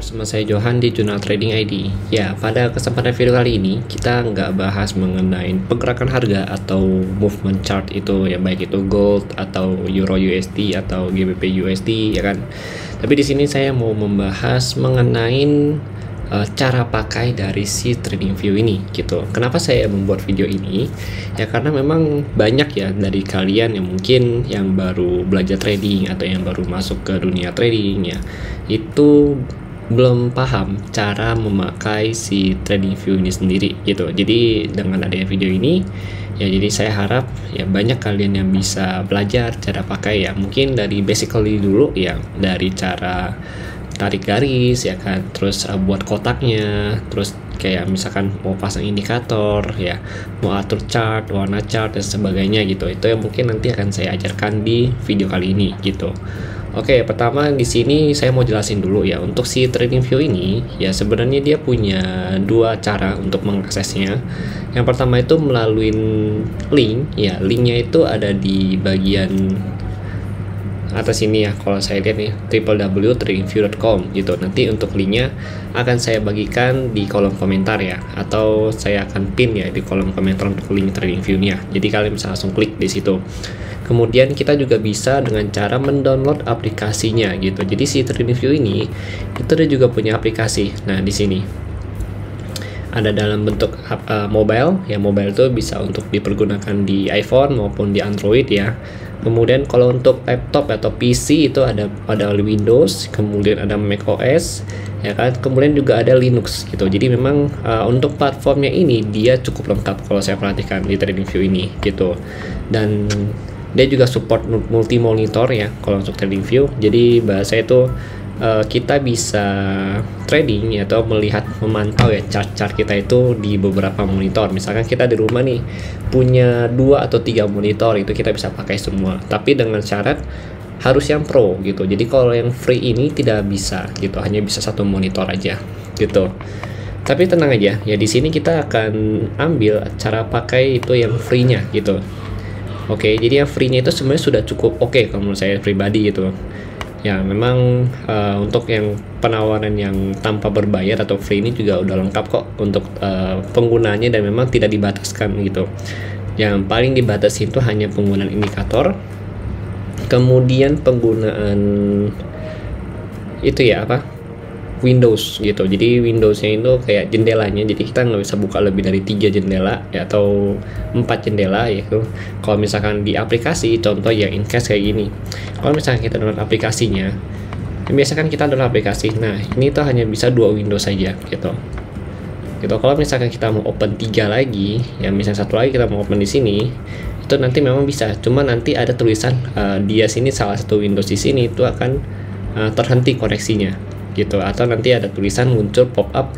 Bersama saya Johan di Jurnal Trading ID. Ya, pada kesempatan video kali ini kita nggak bahas mengenai pergerakan harga atau movement chart itu ya, baik itu gold atau euro USD atau GBP USD ya kan. Tapi di sini saya mau membahas mengenai cara pakai dari si TradingView ini gitu. Kenapa saya membuat video ini? Ya karena memang banyak ya dari kalian yang mungkin yang baru belajar trading atau yang baru masuk ke dunia trading ya, itu belum paham cara memakai si TradingView ini sendiri gitu. Jadi dengan adanya video ini ya, jadi saya harap ya banyak kalian yang bisa belajar cara pakai ya, mungkin dari basically dulu ya, dari cara tarik garis ya kan, terus buat kotaknya, terus kayak misalkan mau pasang indikator ya, mau atur chart, warna chart dan sebagainya gitu. Itu yang mungkin nanti akan saya ajarkan di video kali ini gitu. Oke, pertama di sini saya mau jelasin dulu ya, untuk si TradingView ini ya sebenarnya dia punya dua cara untuk mengaksesnya. Yang pertama itu melalui link ya, linknya itu ada di bagian atas ini ya, kalau saya lihat nih www.tradingview.com gitu. Nanti untuk linknya akan saya bagikan di kolom komentar ya, atau saya akan pin ya di kolom komentar untuk link TradingView-nya. Jadi kalian bisa langsung klik di situ. Kemudian kita juga bisa dengan cara mendownload aplikasinya gitu. Jadi si TradingView ini itu dia juga punya aplikasi. Nah di sini ada dalam bentuk mobile ya, mobile itu bisa untuk dipergunakan di iPhone maupun di Android ya. Kemudian kalau untuk laptop atau PC itu ada Windows, kemudian ada macOS ya kan, kemudian juga ada Linux gitu. Jadi memang untuk platformnya ini dia cukup lengkap kalau saya perhatikan di TradingView ini gitu. Dan dia juga support multi monitor ya kalau untuk TradingView. Jadi bahasa itu kita bisa trading atau melihat, memantau ya chart-chart kita itu di beberapa monitor. Misalkan kita di rumah nih punya 2 atau 3 monitor, itu kita bisa pakai semua, tapi dengan syarat harus yang pro gitu. Jadi kalau yang free ini tidak bisa gitu, hanya bisa 1 monitor aja gitu. Tapi tenang aja ya, di sini kita akan ambil cara pakai itu yang free-nya gitu. Oke, jadi yang free-nya itu sebenarnya sudah cukup oke kalau menurut saya pribadi gitu. Ya memang untuk yang penawaran yang tanpa berbayar atau free ini juga udah lengkap kok untuk penggunanya, dan memang tidak dibataskan gitu. Yang paling dibatasi itu hanya penggunaan indikator, kemudian penggunaan itu ya apa, Windows gitu. Jadi Windowsnya itu kayak jendelanya, jadi kita nggak bisa buka lebih dari 3 jendela ya, atau 4 jendela gitu. Kalau misalkan di aplikasi, contoh ya Incast kayak gini, kalau misalkan kita download aplikasinya, biasanya kan kita download aplikasi, nah ini tuh hanya bisa 2 Windows saja gitu. Kalau misalkan kita mau open 3 lagi ya, misalnya satu lagi kita mau open di sini, itu nanti memang bisa, cuma nanti ada tulisan dia sini salah satu Windows di sini itu akan terhenti koneksinya gitu, atau nanti ada tulisan muncul pop up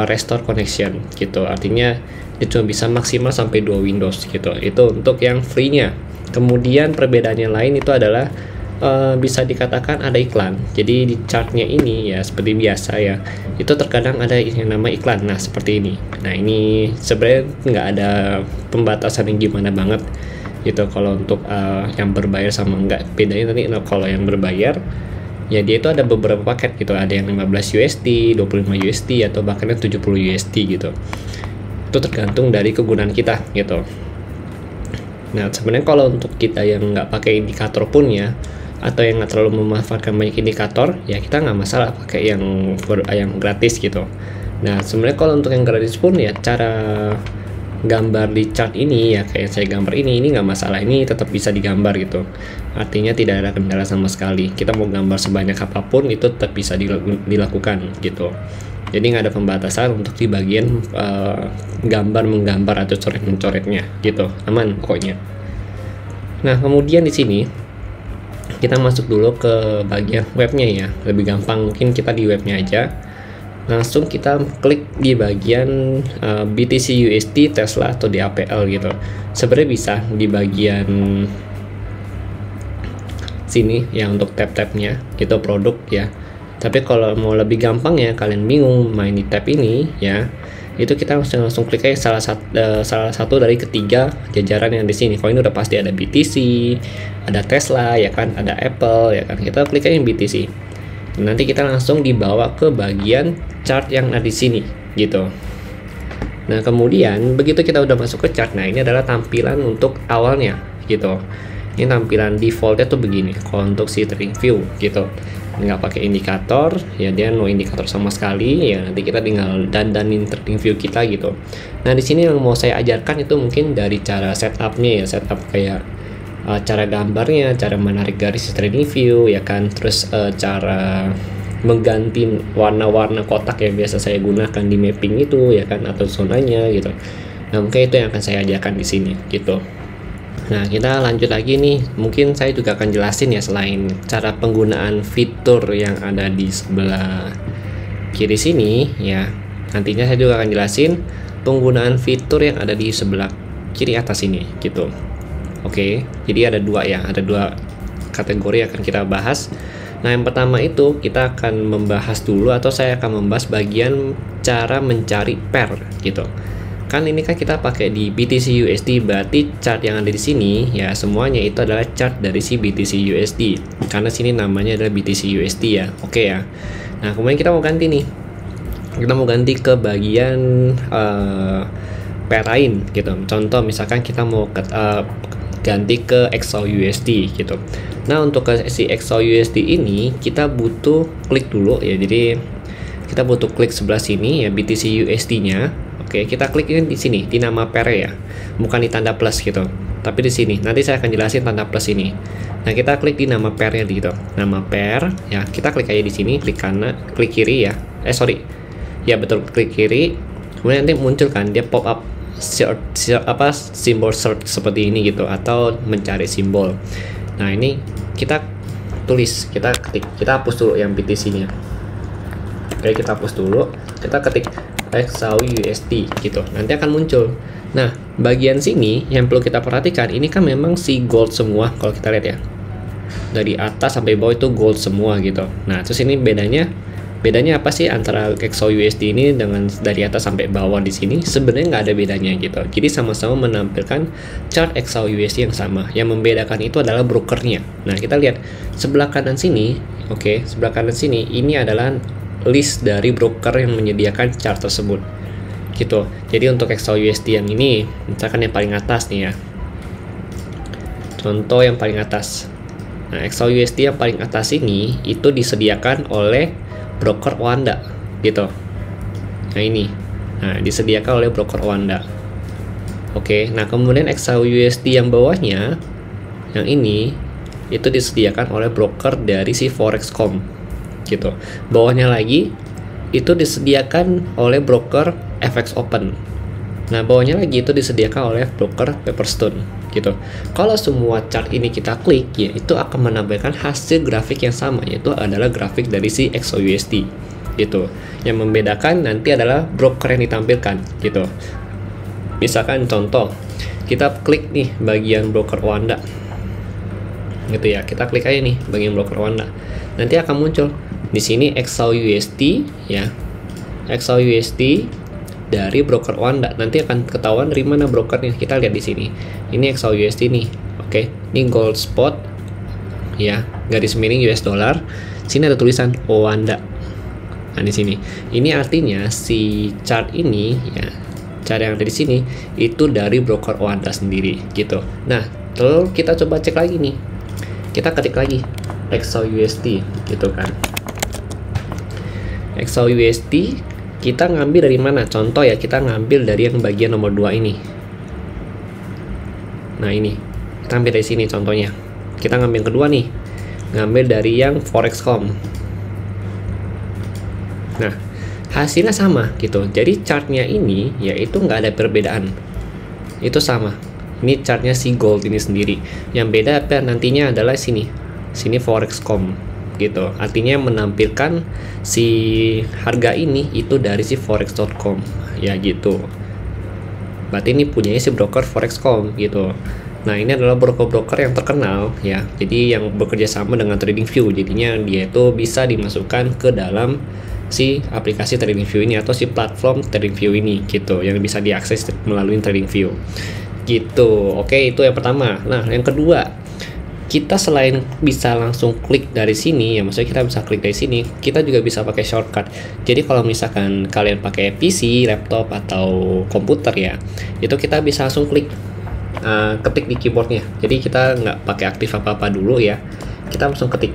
restore connection gitu. Artinya dia cuma bisa maksimal sampai 2 Windows gitu. Itu untuk yang free-nya. Kemudian perbedaannya lain itu adalah bisa dikatakan ada iklan. Jadi di chartnya ini ya seperti biasa ya, itu terkadang ada yang nama iklan. Nah seperti ini. Nah ini sebenarnya nggak ada pembatasan yang gimana banget gitu kalau untuk yang berbayar sama enggak. Bedanya nanti kalau yang berbayar ya dia itu ada beberapa paket gitu, ada yang 15 USD, 25 USD, atau bahkan 70 USD gitu. Itu tergantung dari kegunaan kita gitu. Nah sebenarnya kalau untuk kita yang nggak pakai indikator pun ya, atau yang nggak terlalu memanfaatkan banyak indikator ya, kita nggak masalah pakai yang gratis gitu. Nah sebenarnya kalau untuk yang gratis pun ya, cara gambar di chart ini ya kayak saya gambar ini nggak masalah, ini tetap bisa digambar gitu. Artinya tidak ada kendala sama sekali, kita mau gambar sebanyak apapun itu tetap bisa dilakukan gitu. Jadi nggak ada pembatasan untuk di bagian menggambar atau coret-mencoretnya gitu, aman pokoknya. Nah kemudian di sini kita masuk dulu ke bagian webnya ya, lebih gampang mungkin kita di webnya aja. Langsung kita klik di bagian BTC USD, Tesla atau DAPL gitu. Sebenarnya bisa di bagian sini ya untuk tab-tabnya gitu, produk ya. Tapi kalau mau lebih gampang ya, kalian bingung main di tab ini ya, itu kita langsung klik aja salah satu dari ketiga jajaran yang di sini. Kalau ini udah pasti ada BTC, ada Tesla ya kan, ada Apple ya kan. Kita klik aja yang BTC. Nanti kita langsung dibawa ke bagian chart yang ada di sini gitu. Nah, kemudian begitu kita udah masuk ke chart, nah ini adalah tampilan untuk awalnya gitu. Ini tampilan defaultnya tuh begini kalau untuk si trading view gitu, nggak pakai indikator ya, dia no indikator sama sekali ya. Nanti kita tinggal dandanin trading view kita gitu. Nah, di sini yang mau saya ajarkan itu mungkin dari cara setupnya ya, setup kayak cara gambarnya, cara menarik garis trading view ya kan, terus cara mengganti warna-warna kotak yang biasa saya gunakan di mapping itu ya kan, atau zonanya gitu. Nah, mungkin itu yang akan saya ajarkan di sini gitu. Nah, kita lanjut lagi nih. Mungkin saya juga akan jelasin ya, selain cara penggunaan fitur yang ada di sebelah kiri sini ya, nantinya saya juga akan jelasin penggunaan fitur yang ada di sebelah kiri atas ini gitu. Oke, jadi ada dua ya, ada dua kategori yang akan kita bahas. Nah, yang pertama itu kita akan membahas dulu, atau saya akan membahas bagian cara mencari pair gitu. Kan ini kan kita pakai di BTC USD, berarti chart yang ada di sini ya semuanya itu adalah chart dari si BTC USD, karena sini namanya adalah BTC USD ya. Oke ya. Nah, kemudian kita mau ganti nih, kita mau ganti ke bagian pair lain gitu. Contoh misalkan kita mau ganti ke XAUUSD gitu. Nah, untuk ke si XAUUSD ini kita butuh klik dulu ya. Jadi kita butuh klik sebelah sini ya, BTC USD nya. Oke, kita klik ini di sini, di nama pair ya, bukan di tanda plus gitu, tapi di sini. Nanti saya akan jelasin tanda plus ini. Nah, kita klik di nama pairnya gitu, nama pair ya. Kita klik aja di sini, klik kanan, klik kiri ya. Ya betul, klik kiri. Kemudian nanti muncul kan dia pop up simbol search seperti ini gitu, atau mencari simbol. Nah, ini kita tulis, kita ketik, kita hapus dulu yang BTC-nya. Oke, kita hapus dulu, kita ketik XAUUSD gitu, nanti akan muncul. Nah, bagian sini yang perlu kita perhatikan, ini kan memang si gold semua kalau kita lihat ya, dari atas sampai bawah itu gold semua gitu. Nah, terus ini bedanya apa sih antara XAUUSD ini dengan dari atas sampai bawah di sini? Sebenarnya nggak ada bedanya gitu. Jadi sama-sama menampilkan chart XAUUSD yang sama. Yang membedakan itu adalah brokernya. Nah, kita lihat sebelah kanan sini. Oke, sebelah kanan sini ini adalah list dari broker yang menyediakan chart tersebut gitu. Jadi untuk XAUUSD yang ini, misalkan yang paling atas nih ya, contoh yang paling atas. Nah, XAUUSD yang paling atas ini itu disediakan oleh broker Oanda gitu. Nah, ini disediakan oleh broker Oanda. Oke, nah kemudian XAUUSD yang bawahnya, yang ini itu disediakan oleh broker dari si Forex.com gitu. Bawahnya lagi itu disediakan oleh broker FX Open. Nah, bawahnya lagi itu disediakan oleh broker Pepperstone gitu. Kalau semua chart ini kita klik ya, itu akan menampilkan hasil grafik yang sama, yaitu adalah grafik dari si XAUUSD gitu. Yang membedakan nanti adalah broker yang ditampilkan gitu. Misalkan contoh, kita klik nih bagian broker Oanda gitu ya, kita klik aja nih bagian broker Oanda, nanti akan muncul di sini XAUUSD ya, XAUUSD dari broker Oanda. Nanti akan ketahuan dari mana brokernya. Kita lihat di sini, ini XAUUSD nih. Oke, ini gold spot ya, garis miring US dollar. Sini ada tulisan Oanda. Nah, di sini ini artinya si chart ini ya, chart yang ada di sini itu dari broker Oanda sendiri gitu. Nah, terus kita coba cek lagi nih, kita ketik lagi XAUUSD gitu kan. XAUUSD kita ngambil dari mana? Contoh ya, kita ngambil dari yang bagian nomor 2 ini. Nah, ini kita ambil dari sini contohnya. Kita ngambil yang kedua nih, ngambil dari yang Forex.com. Nah, hasilnya sama gitu. Jadi chartnya ini ya itu nggak ada perbedaan, itu sama. Ini chartnya si gold ini sendiri. Yang beda apa nantinya adalah sini Forex.com gitu. Artinya menampilkan si harga ini itu dari si Forex.com ya gitu. Berarti ini punyanya si broker Forex.com gitu. Nah, ini adalah broker-broker yang terkenal ya. Jadi yang bekerja sama dengan TradingView. Jadinya dia itu bisa dimasukkan ke dalam si aplikasi TradingView ini, atau si platform TradingView ini gitu, yang bisa diakses melalui TradingView gitu. Oke, itu yang pertama. Nah, yang kedua, kita selain bisa langsung klik dari sini ya, maksudnya kita bisa klik dari sini, kita juga bisa pakai shortcut. Jadi kalau misalkan kalian pakai PC, laptop atau komputer ya, itu kita bisa langsung klik, ketik di keyboardnya. Jadi kita nggak pakai aktif apa-apa dulu ya, kita langsung ketik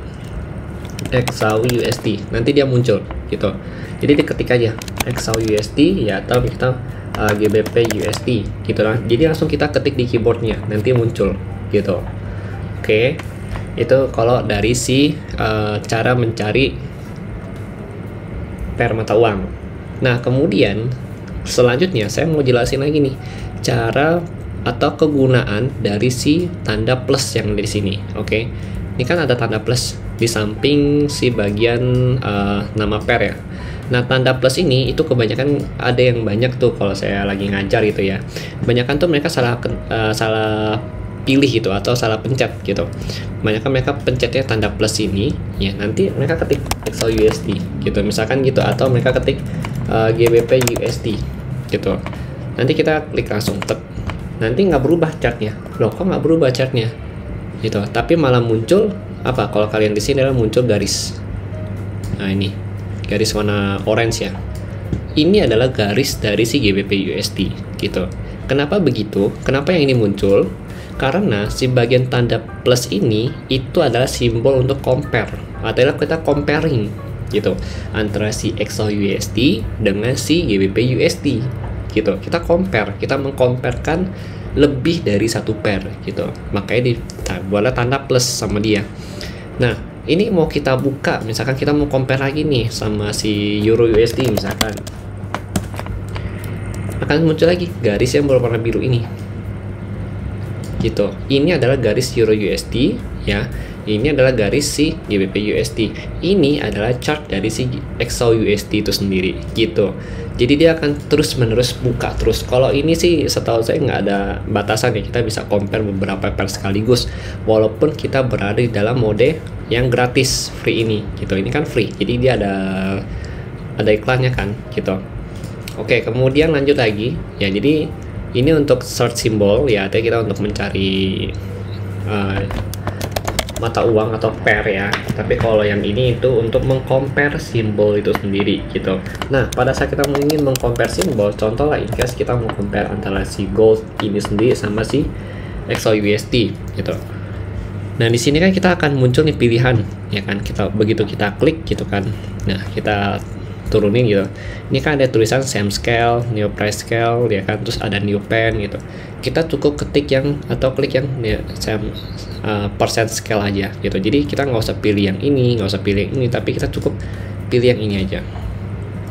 ExaUSD, nanti dia muncul gitu. Jadi diketik aja ExaUSD ya, atau kita GBP USD gitu lah. Jadi langsung kita ketik di keyboardnya, nanti muncul gitu. Oke, itu kalau dari cara mencari pair mata uang. Nah, kemudian selanjutnya saya mau jelasin lagi nih cara atau kegunaan dari si tanda plus yang di sini. Oke, ini kan ada tanda plus di samping si bagian nama pair ya. Nah, tanda plus ini itu kebanyakan ada yang banyak tuh kalau saya lagi ngajar gitu ya. Kebanyakan tuh mereka salah pilih gitu atau salah pencet gitu. Kebanyakan mereka pencetnya tanda plus ini ya, nanti mereka ketik ExaUSD gitu misalkan gitu, atau mereka ketik GBP USD gitu. Nanti kita klik langsung nanti nggak berubah chartnya. Loh, kok nggak berubah chartnya gitu, tapi malah muncul apa, kalau kalian di sini adalah muncul garis. Nah, ini garis warna orange ya, ini adalah garis dari si GBP USD gitu. Kenapa begitu? Kenapa yang ini muncul? Karena si bagian tanda plus ini itu adalah simbol untuk compare, adalah kita comparing gitu antara si ExaUSD dengan si GBP USD gitu. Kita compare, kita mengcomparekan lebih dari satu pair gitu, makanya dibuatlah tanda plus sama dia. Nah, ini mau kita buka, misalkan kita mau compare lagi nih sama si Euro USD misalkan, akan muncul lagi garis yang berwarna biru ini gitu. Ini adalah garis Euro USD ya, ini adalah garis si GBP USD, ini adalah chart dari si ExaUSD itu sendiri gitu. Jadi dia akan terus menerus buka terus. Kalau ini sih setahu saya nggak ada batasan ya, kita bisa compare beberapa pair sekaligus walaupun kita berada di dalam mode yang gratis free ini gitu. Ini kan free, jadi dia ada iklannya kan gitu. Oke, kemudian lanjut lagi ya. Jadi ini untuk search symbol ya, artinya kita untuk mencari mata uang atau pair ya. Tapi kalau yang ini itu untuk mengcompare simbol itu sendiri gitu. Nah, pada saat kita ingin mengcompare simbol, contoh lah in case kita mau compare antara si gold ini sendiri sama si ExaUSD gitu. Nah, di sini kan kita akan muncul nih pilihan ya kan. Begitu kita klik gitu kan. Nah, kita turunin gitu. Ini kan ada tulisan same scale, new price scale ya kan, terus ada new pen gitu. Kita cukup ketik yang atau klik yang ya, same percent scale aja gitu. Jadi kita nggak usah pilih yang ini, nggak usah pilih yang ini, tapi kita cukup pilih yang ini aja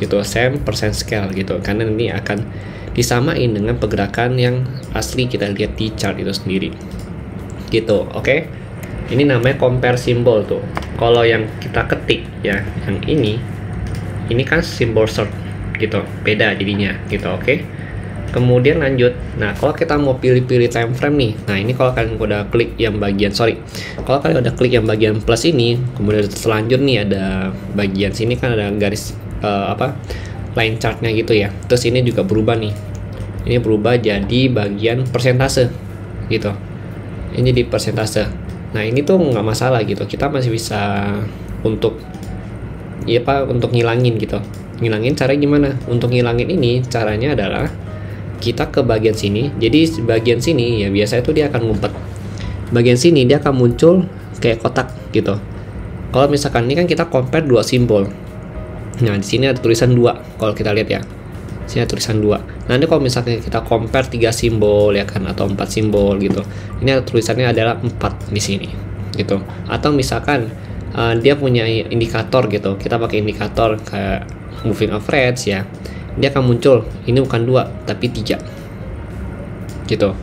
gitu, same percent scale gitu, karena ini akan disamain dengan pergerakan yang asli kita lihat di chart itu sendiri gitu. Oke, ini namanya compare symbol tuh. Kalau yang kita ketik ya, yang ini kan simbol short gitu, beda jadinya gitu. Oke, kemudian lanjut. Nah, kalau kita mau pilih-pilih time frame nih, nah ini kalau kalian udah klik yang bagian kalau kalian udah klik yang bagian plus ini, kemudian selanjutnya nih ada bagian sini kan ada garis line chartnya gitu ya. Terus ini juga berubah nih, ini berubah jadi bagian persentase gitu, ini di persentase. Nah, ini tuh nggak masalah gitu, kita masih bisa untuk untuk ngilangin gitu. Ngilangin caranya gimana? Untuk ngilangin ini caranya adalah kita ke bagian sini. Jadi bagian sini ya biasa itu dia akan ngumpet. Bagian sini dia akan muncul kayak kotak gitu. Kalau misalkan ini kan kita compare dua simbol. Nah, di sini ada tulisan 2 kalau kita lihat ya. Sini ada tulisan 2. Nanti kalau misalkan kita compare 3 simbol ya kan, atau 4 simbol gitu. Ini ada tulisannya adalah 4 di sini gitu. Atau misalkan dia punya indikator gitu, kita pakai indikator kayak moving average ya, dia akan muncul ini bukan 2 tapi 3 gitu.